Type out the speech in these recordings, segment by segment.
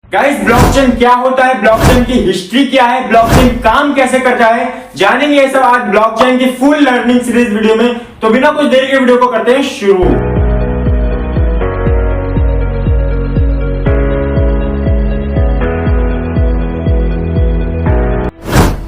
Guys, blockchain क्या होता है, ब्लॉकचेन की हिस्ट्री क्या है, ब्लॉकचेन काम कैसे करता है, जानेंगे ये सब आज ब्लॉकचेन की फुल लर्निंग सीरीज वीडियो में। तो बिना कुछ देरी के वीडियो को करते हैं शुरू।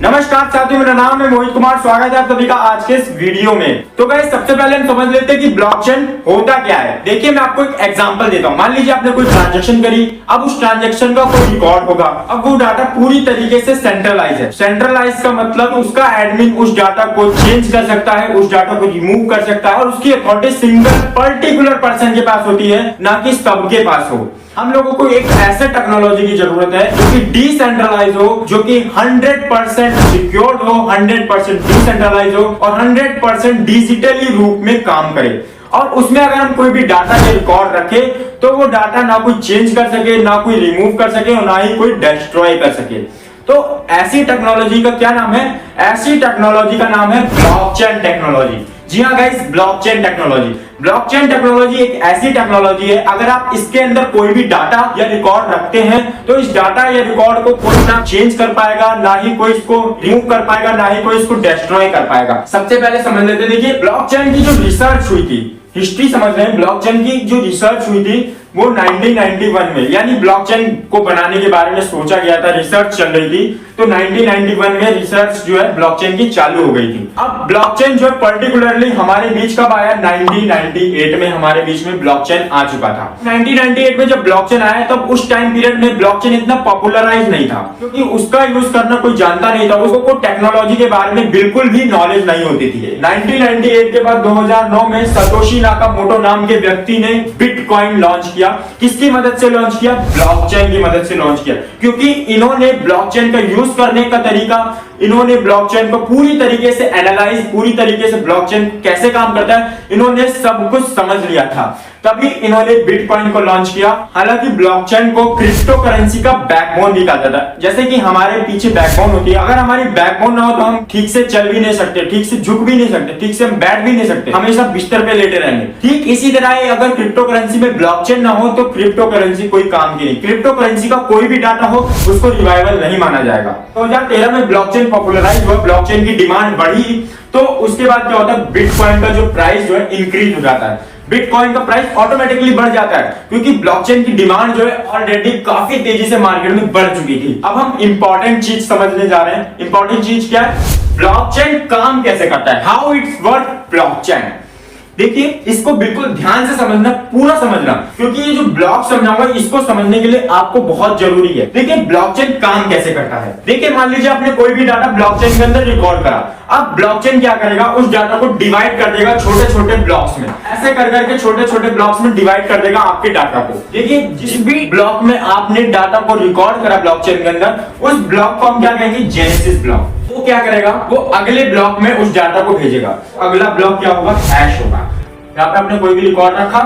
नमस्कार साथियों, मेरा नाम है मोहित कुमार। स्वागत है आप सभी का आज के इस वीडियो में। तो गाइस, सबसे पहले हम समझ लेते हैं कि ब्लॉकचेन होता क्या है। देखिए, मैं आपको एक एग्जांपल देता हूं। मान लीजिए आपने कोई ट्रांजैक्शन करी, अब उस ट्रांजैक्शन का कोई रिकॉर्ड होगा। अब वो डाटा पूरी तरीके से सेंट्रलाइज है। सेंट्रलाइज का मतलब उसका एडमिन उस डाटा को चेंज कर सकता है, उस डाटा को रिमूव कर सकता है, और उसकी अथॉरिटी सिंगल पर्टिकुलर पर्सन के पास होती है, ना कि सबके पास हो। हम लोगों को एक ऐसे टेक्नोलॉजी की जरूरत है जो कि डिसेंट्रलाइज हो, जो कि 100% सिक्योर्ड हो, 100% डिसेंट्रलाइज हो और 100% डिजिटली रूप में काम करे। और उसमें अगर हम कोई भी डाटा के रिकॉर्ड रखे तो वो डाटा ना कोई चेंज कर सके, ना कोई रिमूव कर सके और ना ही कोई डिस्ट्रॉय कर सके। तो ऐसी टेक्नोलॉजी का क्या नाम है? ऐसी टेक्नोलॉजी का नाम है ब्लॉकचेन टेक्नोलॉजी। जी हाँ guys, blockchain technology. Blockchain technology एक ऐसी टेक्नोलॉजी है, अगर आप इसके अंदर कोई भी डाटा या रिकॉर्ड रखते हैं तो इस डाटा या रिकॉर्ड को कोई ना चेंज कर पाएगा, ना ही कोई इसको रिमूव कर पाएगा, ना ही कोई इसको डिस्ट्रॉय कर पाएगा। सबसे पहले समझ लेते हैं। देखिए, ब्लॉकचेन की जो रिसर्च हुई थी, हिस्ट्री समझ रहे हैं, ब्लॉकचेन की जो रिसर्च हुई थी वो 1991 में, यानी ब्लॉकचेन को बनाने के बारे में सोचा गया था, रिसर्च चल रही थी। तो 1991 में रिसर्च जो है ब्लॉकचेन की चालू हो गई थी। अब ब्लॉकचेन जो है पर्टिकुलरली हमारे बीच कब आया? 1998 में हमारे बीच में ब्लॉकचेन आ चुका था। 1998 में जब ब्लॉकचेन आया तब उस टाइम पीरियड में ब्लॉकचेन इतना पॉपुलराइज नहीं था, क्योंकि उसका यूज करना कोई जानता नहीं था, उसको टेक्नोलॉजी के बारे में बिल्कुल भी नॉलेज नहीं होती थी। 1998 के बाद 2009 में सतोशी नाकामोटो नाम के व्यक्ति ने बिटकॉइन लॉन्च किया। किसकी मदद से लॉन्च किया? ब्लॉकचेन की मदद से लॉन्च किया, क्योंकि इन्होंने ब्लॉकचेन का यूज करने का तरीका, इन्होंने ब्लॉकचेन को पूरी तरीके से एनालाइज, पूरी तरीके से ब्लॉकचेन कैसे काम करता है, इन्होंने सब कुछ समझ लिया था, तभी इन्होंने बिटकॉइन को लॉन्च किया। हालांकि ब्लॉकचेन को क्रिप्टो करेंसी का बैकबोन भी कहा जाता है। जैसे कि हमारे पीछे बैकबोन होती है, अगर हमारी बैकबोन ना हो तो हम ठीक से चल भी नहीं सकते, ठीक से झुक भी नहीं सकते, ठीक से हम बैठ भी नहीं सकते, हमेशा बिस्तर पे लेटे रहेंगे। ठीक इसी तरह है, अगर क्रिप्टो करेंसी में ब्लॉकचेन ना हो तो क्रिप्टो करेंसी कोई काम की नहीं। क्रिप्टो करेंसी का कोई भी डाटा हो उसको रिवाइवल नहीं माना जाएगा। 2013 में ब्लॉकचेन पॉपुलराइज हुआ, ब्लॉकचेन की डिमांड बढ़ी, तो उसके बाद क्या होता है? बिटकॉइन का जो प्राइस जो है इंक्रीज हो जाता है, बिटकॉइन का प्राइस ऑटोमेटिकली बढ़ जाता है, क्योंकि ब्लॉकचेन की डिमांड जो है ऑलरेडी काफी तेजी से मार्केट में बढ़ चुकी थी। अब हम इंपॉर्टेंट चीज समझने जा रहे हैं। इंपॉर्टेंट चीज क्या है? ब्लॉकचेन काम कैसे करता है, हाउ इट्स वर्क ब्लॉकचेन। देखिए, इसको बिल्कुल ध्यान से समझना, पूरा समझना, क्योंकि ये जो ब्लॉक समझाऊंगा इसको समझने के लिए आपको बहुत जरूरी है। देखिए, ब्लॉकचेन काम कैसे करता है। देखिए, मान लीजिए आपने कोई भी डाटा ब्लॉकचेन के अंदर रिकॉर्ड करा। अब ब्लॉकचेन क्या करेगा? उस डाटा को डिवाइड कर देगा छोटे छोटे ब्लॉक्स में, ऐसे कर करके छोटे छोटे ब्लॉक्स में डिवाइड कर देगा आपके डाटा को। देखिए, जिस भी ब्लॉक में आपने डाटा को रिकॉर्ड करा ब्लॉकचेन के अंदर, उस ब्लॉक को हम क्या कहेंगे? Genesis block. वो क्या करेगा? वो अगले ब्लॉक में उस डाटा को भेजेगा। अगला ब्लॉक क्या होगा? हैश होगा। यहाँ पे आपने कोई भी रिकॉर्ड रखा,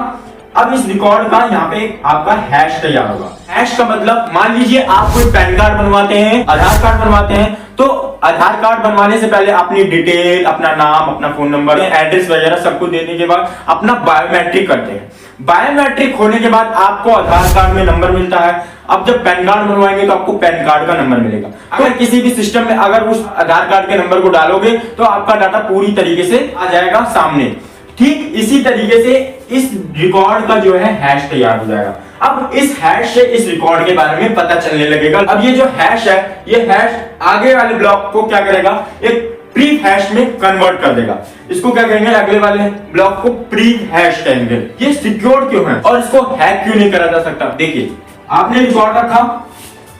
अब इस रिकॉर्ड का यहाँ पे आपका हैश तैयार होगा। हैश का मतलब, मान लीजिए आप कोई पैन कार्ड बनवाते हैं, आधार कार्ड बनवाते हैं, तो आधार कार्ड बनवाने से पहले अपनी डिटेल, अपना नाम, अपना फोन नंबर, एड्रेस वगैरह सब कुछ देने के बाद अपना बायोमेट्रिक करते हैं। बायोमेट्रिक होने के बाद आपको आधार कार्ड में नंबर मिलता है। अब जब पैन कार्ड बनवाएंगे तो आपको पैन कार्ड का नंबर मिलेगा। अगर किसी भी सिस्टम में अगर उस आधार कार्ड के नंबर को डालोगे तो आपका डाटा पूरी तरीके से आ जाएगा सामने। ठीक इसी तरीके से इस रिकॉर्ड का जो है हैश तैयार हो जाएगा। अब इस हैश से इस रिकॉर्ड के बारे में पता चलने लगेगा। अब ये जो हैश है, ये हैश आगे वाले ब्लॉक को क्या करेगा? एक प्री हैश में कन्वर्ट कर देगा। इसको क्या कहेंगे? अगले वाले ब्लॉक को प्री हैश कहेंगे। ये सिक्योर क्यों है और इसको हैक क्यों नहीं करा जा सकता? देखिए, आपने रिकॉर्ड रखा,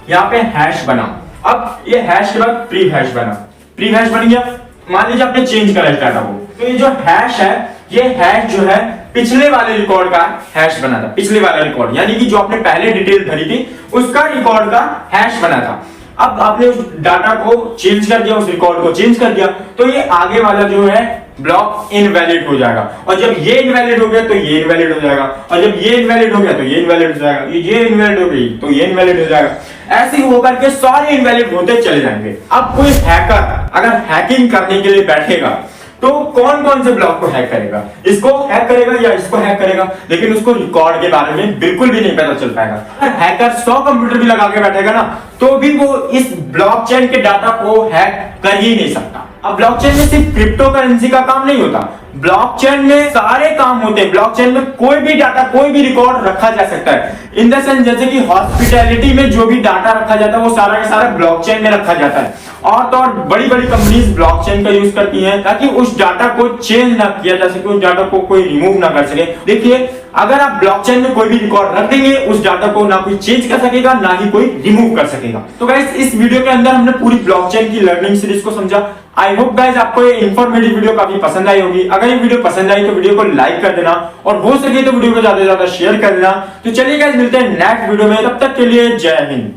यहाँ पे हैश बना, अब ये हैश के बाद प्री हैश बना, प्री हैश बन गया। मान लीजिए आपने चेंज करा इस डाटा को, तो ये जो हैश है, ये हैश जो है पिछले वाले रिकॉर्ड का हैश बना था। पिछले वाला रिकॉर्ड यानी कि जो आपने पहले डिटेल भरी थी उसका रिकॉर्ड का हैश बना था। अब आपने उस डाटा को चेंज कर दिया, उस रिकॉर्ड को चेंज कर दिया, तो ये आगे वाला जो है ब्लॉक इनवैलिड हो जाएगा। और जब ये इनवैलिड हो गया तो ये इनवैलिड हो जाएगा, और जब ये इनवैलिड हो गया तो ये इनवैलिड हो जाएगा, ये इनवैलिड हो गई तो ये इनवैलिड हो जाएगा। ऐसे ही होकर के सारे इनवैलिड होते चले जाएंगे। अब कोई हैकर अगर हैकिंग करने के लिए बैठेगा तो कौन कौन से ब्लॉक को हैक करेगा, इसको हैक करेगा या इसको हैक करेगा, लेकिन उसको रिकॉर्ड के बारे में बिल्कुल भी नहीं पता चल पाएगा। हैकर 100 कंप्यूटर भी लगा के बैठेगा ना तो भी वो इस ब्लॉकचेन के डाटा को हैक कर ही नहीं सकता। अब ब्लॉकचेन में सिर्फ क्रिप्टो करेंसी का काम नहीं होता, ब्लॉकचेन में सारे काम होते हैं। ब्लॉकचेन में कोई भी डाटा, कोई भी रिकॉर्ड रखा जा सकता है। इन द सेंस जैसे कि हॉस्पिटैलिटी में जो भी डाटा रखा जाता है वो सारा का सारा ब्लॉकचेन में रखा जाता है। और तो और बड़ी बड़ी कंपनीज ब्लॉकचेन का यूज करती हैं ताकि उस डाटा को चेंज ना किया जा सके, उस डाटा को कोई रिमूव ना कर सके। देखिए, अगर आप ब्लॉकचेन में कोई भी रिकॉर्ड रख देंगे, उस डाटा को ना कोई चेंज कर सकेगा ना ही कोई रिमूव कर सकेगा। तो गाइस, इस वीडियो के अंदर हमने पूरी ब्लॉकचेन की लर्निंग सीरीज को समझा। आई होप गाइस आपको ये इंफॉर्मेटिव वीडियो काफी पसंद आई होगी। अगर ये वीडियो पसंद आई तो वीडियो को लाइक कर देना और हो सके तो वीडियो को ज्यादा से ज्यादा शेयर कर देना। तो चलिए गाइस, मिलते हैं नेक्स्ट वीडियो में, तब तक के लिए जय हिंद।